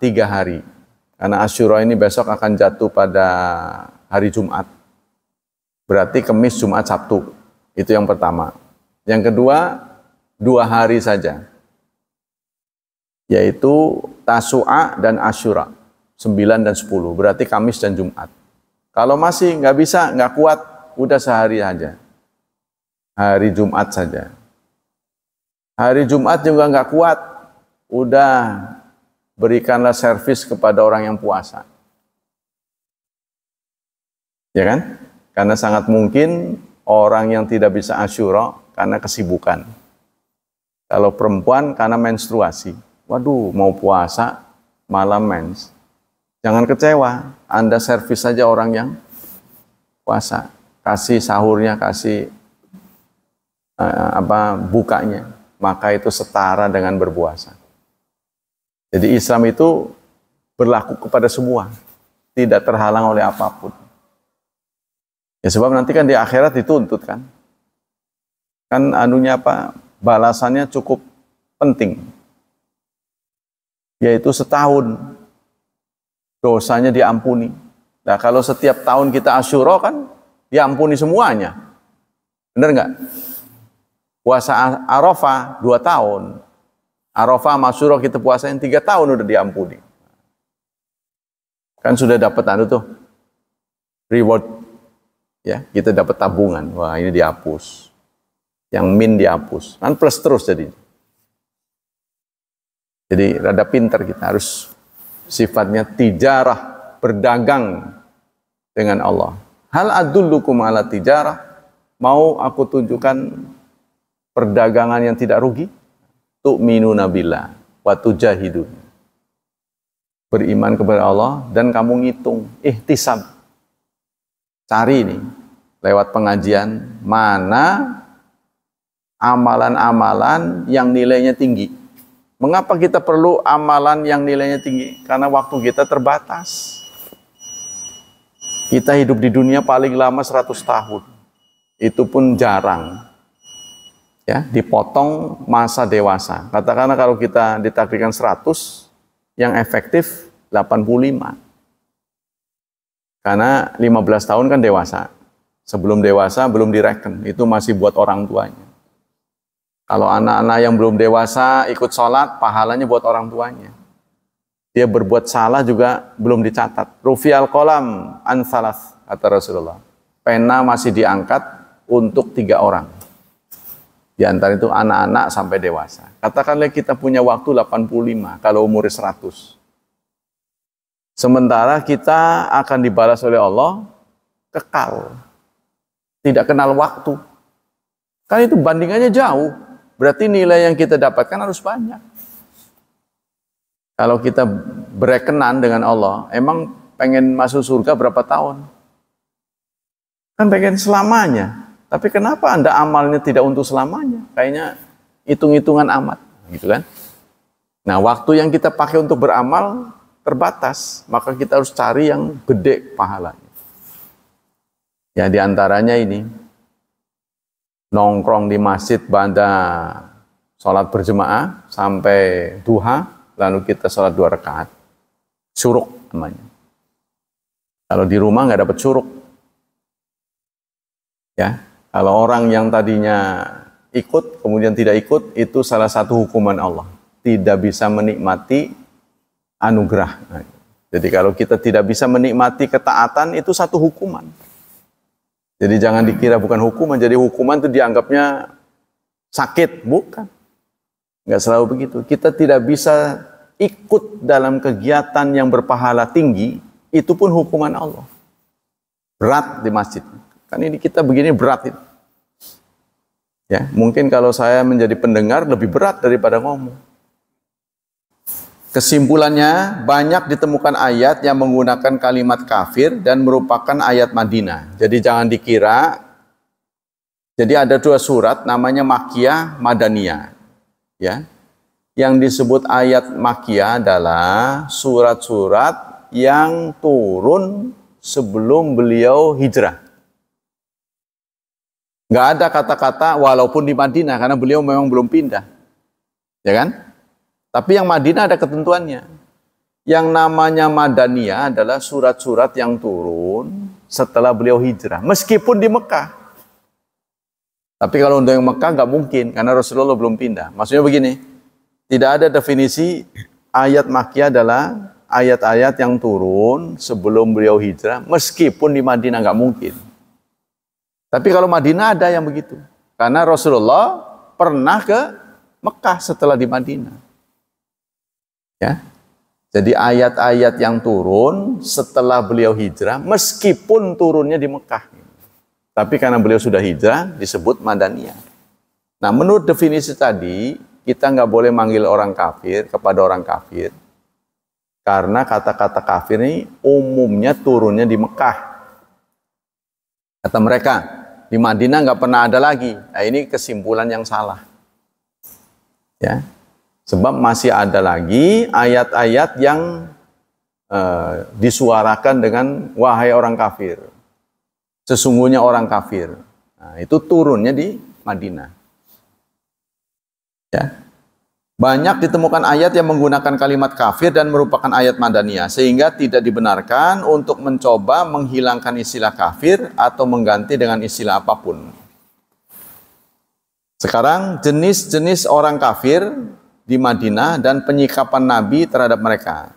3 hari. Karena Asyura ini besok akan jatuh pada hari Jumat. Berarti Kamis, Jumat, Sabtu. Itu yang pertama. Yang kedua, 2 hari saja. Yaitu Tasu'a dan Asyura. 9 dan 10. Berarti Kamis dan Jumat. Kalau masih nggak bisa, nggak kuat, udah sehari aja. Hari Jumat saja. Hari Jumat juga nggak kuat, udah berikanlah servis kepada orang yang puasa. Ya kan? Karena sangat mungkin orang yang tidak bisa Asyura karena kesibukan. Kalau perempuan karena menstruasi. Waduh, mau puasa malam mens. Jangan kecewa, Anda servis saja orang yang puasa. Kasih sahurnya, kasih bukanya. Maka itu setara dengan berpuasa. Jadi Islam itu berlaku kepada semua. Tidak terhalang oleh apapun. Ya sebab nanti kan di akhirat dituntut kan. Kan balasannya cukup penting. Yaitu setahun dosanya diampuni. Nah kalau setiap tahun kita Asyura kan diampuni semuanya. Benar nggak? Puasa Arafah 2 tahun. Arafah sama Asyura kita puasain 3 tahun udah diampuni. Kan sudah dapat reward. Ya, kita dapat tabungan. Wah, ini dihapus. Yang min dihapus. Kan plus terus jadi. Jadi rada pintar kita harus sifatnya tijarah, berdagang dengan Allah. Hal adullukum ala tijarah? Mau aku tunjukkan perdagangan yang tidak rugi? Tu'minuna billah wa tujahidun. Beriman kepada Allah dan kamu ngitung, ihtisab. Cari nih, lewat pengajian, mana amalan-amalan yang nilainya tinggi. Mengapa kita perlu amalan yang nilainya tinggi? Karena waktu kita terbatas. Kita hidup di dunia paling lama 100 tahun. Itu pun jarang. Ya, dipotong masa dewasa. Katakanlah kalau kita ditakdirkan 100, yang efektif 85. Karena 15 tahun kan dewasa. Sebelum dewasa belum direken. Itu masih buat orang tuanya. Kalau anak-anak yang belum dewasa ikut sholat, pahalanya buat orang tuanya. Dia berbuat salah juga belum dicatat. Rufi'al qalam an salas, kata Rasulullah. Pena masih diangkat untuk 3 orang. Di antara itu anak-anak sampai dewasa. Katakanlah kita punya waktu 85, kalau umur 100. Sementara kita akan dibalas oleh Allah kekal. Tidak kenal waktu. Kan itu bandingannya jauh. Berarti nilai yang kita dapatkan harus banyak. Kalau kita berekenan dengan Allah, emang pengen masuk surga berapa tahun? Kan pengen selamanya. Tapi kenapa Anda amalnya tidak untuk selamanya? Kayaknya hitung-hitungan amat. Gitu kan? Nah, waktu yang kita pakai untuk beramal terbatas, maka kita harus cari yang gede pahalanya. Ya, diantaranya ini, nongkrong di masjid pada sholat berjemaah sampai duha, lalu kita sholat 2 rakaat. Syuruk namanya. Kalau di rumah nggak dapat syuruk. Ya, kalau orang yang tadinya ikut, kemudian tidak ikut, itu salah satu hukuman Allah. Tidak bisa menikmati anugerah. Nah, jadi kalau kita tidak bisa menikmati ketaatan, itu satu hukuman. Jadi jangan dikira bukan hukuman, jadi hukuman itu dianggapnya sakit. Bukan. Nggak selalu begitu. Kita tidak bisa ikut dalam kegiatan yang berpahala tinggi, itu pun hukuman Allah. Berat di masjid. Kan ini kita begini berat itu. Ya, mungkin kalau saya menjadi pendengar lebih berat daripada ngomong. Kesimpulannya, banyak ditemukan ayat yang menggunakan kalimat kafir dan merupakan ayat Madinah. Jadi jangan dikira, jadi ada 2 surat namanya Makkiyah, Madaniyah. Ya. Yang disebut ayat Makkiyah adalah surat-surat yang turun sebelum beliau hijrah. Nggak ada kata-kata walaupun di Madinah, karena beliau memang belum pindah. Ya kan? Tapi yang Madinah ada ketentuannya. Yang namanya Madaniyah adalah surat-surat yang turun setelah beliau hijrah. Meskipun di Mekah. Tapi kalau untuk yang Mekah nggak mungkin, karena Rasulullah belum pindah. Maksudnya begini, tidak ada definisi ayat Makkiyah adalah ayat-ayat yang turun sebelum beliau hijrah. Meskipun di Madinah nggak mungkin. Tapi kalau Madinah ada yang begitu. Karena Rasulullah pernah ke Mekah setelah di Madinah. Ya. Jadi ayat-ayat yang turun setelah beliau hijrah, meskipun turunnya di Mekah. Tapi karena beliau sudah hijrah, disebut Madaniyah. Nah, menurut definisi tadi, kita nggak boleh manggil orang kafir kepada orang kafir. Karena kata-kata kafir ini umumnya turunnya di Mekah. Kata mereka, di Madinah nggak pernah ada lagi. Nah, ini kesimpulan yang salah. Ya. Sebab masih ada lagi ayat-ayat yang disuarakan dengan wahai orang kafir. Sesungguhnya orang kafir. Nah, itu turunnya di Madinah. Ya. Banyak ditemukan ayat yang menggunakan kalimat kafir dan merupakan ayat Madaniyah, sehingga tidak dibenarkan untuk mencoba menghilangkan istilah kafir atau mengganti dengan istilah apapun. Sekarang jenis-jenis orang kafir di Madinah dan penyikapan Nabi terhadap mereka.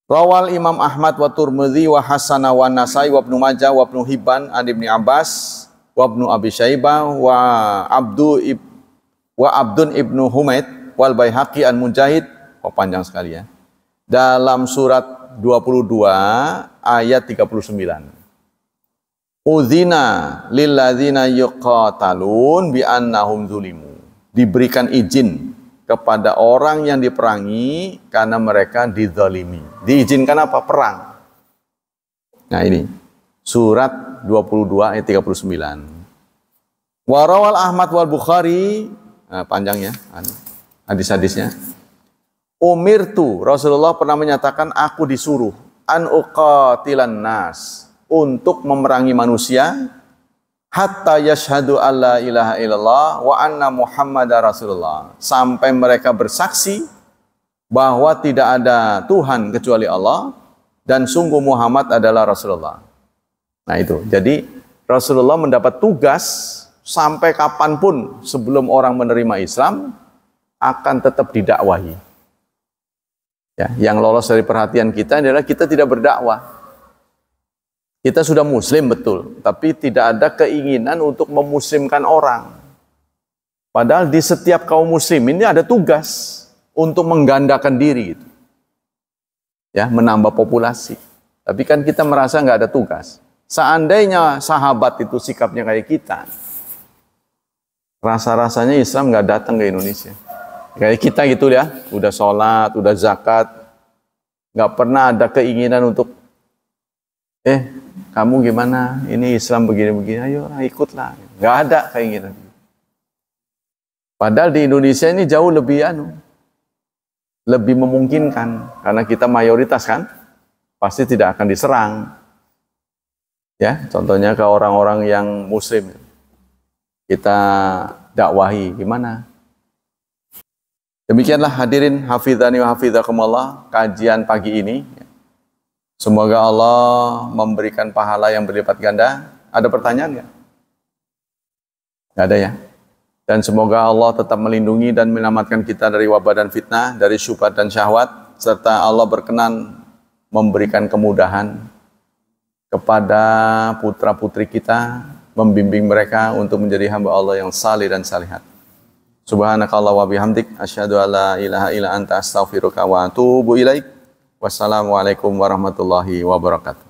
Rawal Imam Ahmad wa Turmudzi wa Hasana wa Nasai wa Ibnu Majah wa Ibnu Hibban an Ibnu Abbas wa Ibnu Abi Syaibah wa Abdun Ibnu Humaid wal Baihaqi an Mujahid. Oh, panjang sekali ya. Dalam surat 22 ayat 39. Udzina lilladzina yuqatalun bi annahum zulimu. Diberikan izin kepada orang yang diperangi karena mereka dizalimi. Diizinkan apa? Perang. Nah ini, surat 22 ayat 39. Warawal Ahmad wal Bukhari, panjangnya, hadis-hadisnya. Umirtu, Rasulullah pernah menyatakan, aku disuruh, an uqatilan nas, untuk memerangi manusia, hatta yashhadu alla ilaha illallah wa anna muhammadar rasulullah, sampai mereka bersaksi bahwa tidak ada Tuhan kecuali Allah dan sungguh Muhammad adalah Rasulullah. Nah itu, jadi Rasulullah mendapat tugas sampai kapanpun sebelum orang menerima Islam akan tetap didakwahi. Ya, yang lolos dari perhatian kita adalah kita tidak berdakwah. Kita sudah muslim betul, tapi tidak ada keinginan untuk memuslimkan orang. Padahal di setiap kaum muslim ini ada tugas untuk menggandakan diri, gitu. Ya, menambah populasi. Tapi kan kita merasa nggak ada tugas. Seandainya sahabat itu sikapnya kayak kita, rasa-rasanya Islam nggak datang ke Indonesia. Kayak kita gitu ya, udah sholat, udah zakat, nggak pernah ada keinginan untuk kamu gimana? Ini Islam begini-begini, ayo ikutlah. Nggak ada keinginan. Padahal di Indonesia ini jauh lebih memungkinkan, karena kita mayoritas kan, pasti tidak akan diserang. Ya, contohnya ke orang-orang yang Muslim. kita dakwahi. Gimana? Demikianlah hadirin hafizani wa hafizakumullah kajian pagi ini. Semoga Allah memberikan pahala yang berlipat ganda. Ada pertanyaan nggak? Nggak ada ya? Dan semoga Allah tetap melindungi dan menyelamatkan kita dari wabah dan fitnah, dari syubhat dan syahwat, serta Allah berkenan memberikan kemudahan kepada putra-putri kita, membimbing mereka untuk menjadi hamba Allah yang salih dan salihat. Subhanakallah wa bihamdik, asyhadu alla ilaha illa anta astaghfiruka wa atubu ilaik. Wassalamualaikum warahmatullahi wabarakatuh.